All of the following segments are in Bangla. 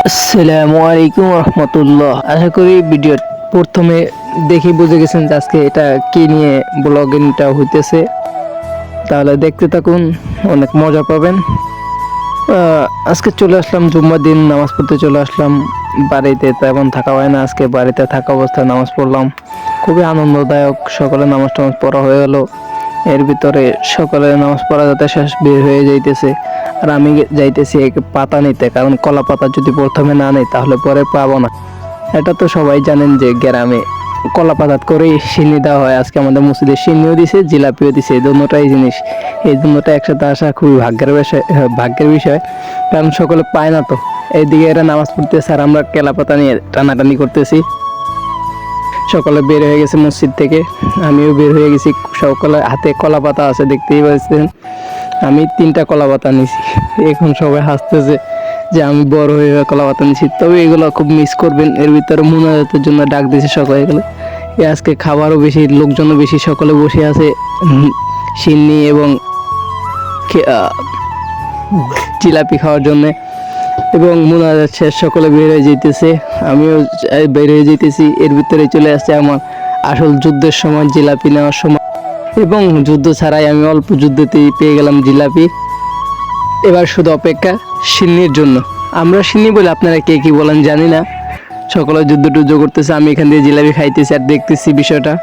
আসসালামু আলাইকুম রহমতুল্লাহ। আশা করি ভিডিও প্রথমে দেখে বুঝে গেছেন যে আজকে এটা কি নিয়ে ব্লগিংটা হইতেছে। তাহলে দেখতে থাকুন, অনেক মজা পাবেন। আজকে চলে আসলাম জুম্মার দিন, নামাজ পড়তে চলে আসলাম। বাড়িতে তেমন থাকা হয় না, আজকে বাড়িতে থাকা অবস্থায় নামাজ পড়লাম। খুবই আনন্দদায়ক। সকালে নামাজ টামাজ পড়া হয়ে গেল। এর ভিতরে সকালে নামাজ পড়া যাতে শেষ বের হয়ে যাইতেছে, আর আমি যাইতেছি এক পাতা নিতে, কারণ কলা পাতা যদি প্রথমে না নেই তাহলে পরে পাবো না। এটা তো সবাই জানেন যে গ্রামে কলা পাতাত করেই সিন্নি দেওয়া হয়। আজকে আমাদের মসজিদে সিন্নিও দিছে, জিলাপিও দিছে, এই দুটোটাই জিনিস। এই দুটোটা একসাথে আসা খুবই ভাগ্যের বিষয়, কারণ সকলে পায় না তো। এইদিকে এরা নামাজ পড়তেছে আর আমরা কেলা পাতা নিয়ে টানাটানি করতেছি। সকালে বের হয়ে গেছে মসজিদ থেকে, আমিও বের হয়ে গেছি। সকালে হাতে কলা পাতা আছে, দেখতেই পাচ্ছেন। আমি 3টা কলা পাতা নিছি। এখন সবাই হাসতেছে যে আমি বড় হয়ে কলা পাতা নিছি। তবে এগুলো খুব মিস করবেন। এর ভিতরে মুনাজাতের জন্য ডাক দিয়েছে সকালে গেলে। আজকে খাবারও বেশি, লোকজনও বেশি, সকলে বসে আছে সিন্নি এবং জিলাপি খাওয়ার জন্য। এবং মুনাজাত শেষ, সকলে বের হয়ে যেতেছে, আমিও বের হয়ে যেতেছি। এর ভিতরে চলে আসছে আমার আসল যুদ্ধের সময়, জিলাপি নেওয়ার সময়। এবং যুদ্ধ ছাড়াই আমি অল্প যুদ্ধতেই পেয়ে গেলাম জিলাপি। এবার শুধু অপেক্ষা সিন্নির জন্য। আমরা সিন্নি বলে, আপনারা কে কি বলেন জানি না। সকলে যুদ্ধ টুদ্ধ করতেছে, আমি এখান দিয়ে জিলাপি খাইতেছি আর দেখতেছি বিষয়টা।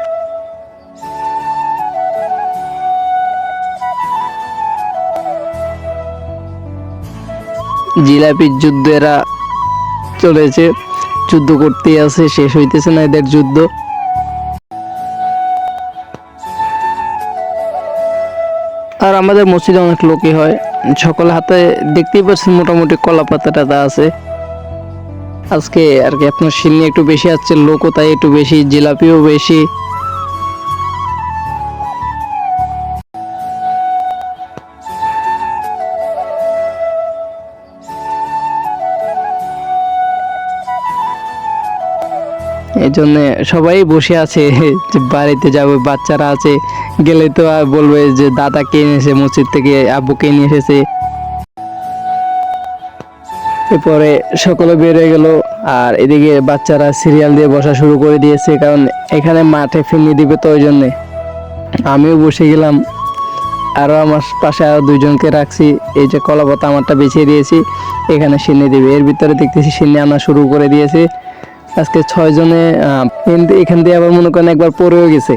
জিলাপির যুদ্ধ এরা চলেছে, যুদ্ধ করতেই আছে, শেষ হইতেছে না এদের যুদ্ধ। আর আমাদের মসজিদে অনেক লোকই হয়, সকল হাতে দেখতেই পাচ্ছেন মোটামুটি কলা পাতা টাতা আছে। আজকে আর কি আপনার সিন্নি একটু বেশি আসছে, লোকও তাই একটু বেশি, জিলাপিও বেশি। এই জন্য সবাই বসে আছে যে বাড়িতে যাবে, বাচ্চারা আছে, গেলে তো আর বলবে যে দাদা কে এনেছে মসজিদ থেকে, আব্বু কে নিয়ে এসেছে। এরপরে সকলে বের হয়ে গেল, আর এদিকে বাচ্চারা সিরিয়াল দিয়ে বসা শুরু করে দিয়েছে, কারণ এখানে মাঠে ফিরনি দিবে, তো ওই জন্যে আমিও বসে গেলাম। আরও আমার পাশে আরও 2জনকে রাখছি। এই যে কলা পাতা আমারটা বেছিয়ে দিয়েছি, এখানে সিন্নি দিবে। এর ভিতরে দেখতেছি সিন্নি আনা শুরু করে দিয়েছে। আজকে 6 জনে। এখান দিয়ে আবার মনে করেন একবার পড়েও গেছে,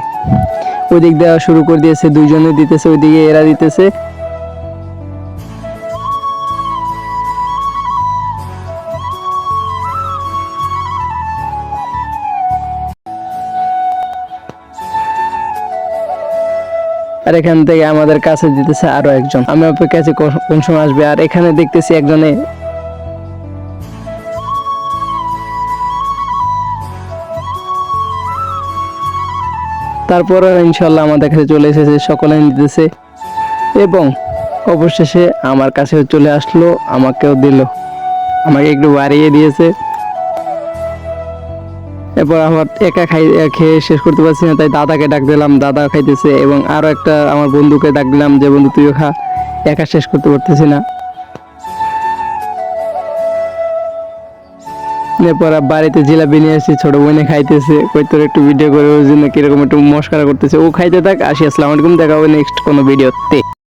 ওই দিক দেওয়া শুরু করে দিয়েছে। 2জনে দিতেছে, ওইদিকে এরা দিতেছে। আর এখান থেকে আমাদের কাছে দিতেছে আরো একজন। আমি অপেক্ষা আছি কোন সময় আসবে। আর এখানে দেখতেছি একজনে তারপর ইনশাল্লাহ আমাদের কাছে চলে এসেছে, সকলে নিতেছে এবং অবশেষে আমার কাছেও চলে আসলো, আমাকেও দিল, আমাকে একটু বাড়িয়ে দিয়েছে। এরপর আমার একা খেয়ে শেষ করতে পারছি না, তাই দাদাকে ডাক দিলাম, দাদা খাইতেছে। এবং আরো একটা আমার বন্ধুকে ডাক দিলাম যে বন্ধু তুইও খা, একা শেষ করতে পারতেছি না। এরপর বাড়িতে জিলাপি নিয়ে আসছি, ছোট বোনে খাইতেছে, কই তোর একটু ভিডিও করে, ওই জন্য কিরকম একটু মস্করা করতেছে। ও খাইতে থাক, আসি, আসসালামু আলাইকুম, দেখা হবে নেক্সট কোনো ভিডিওতে।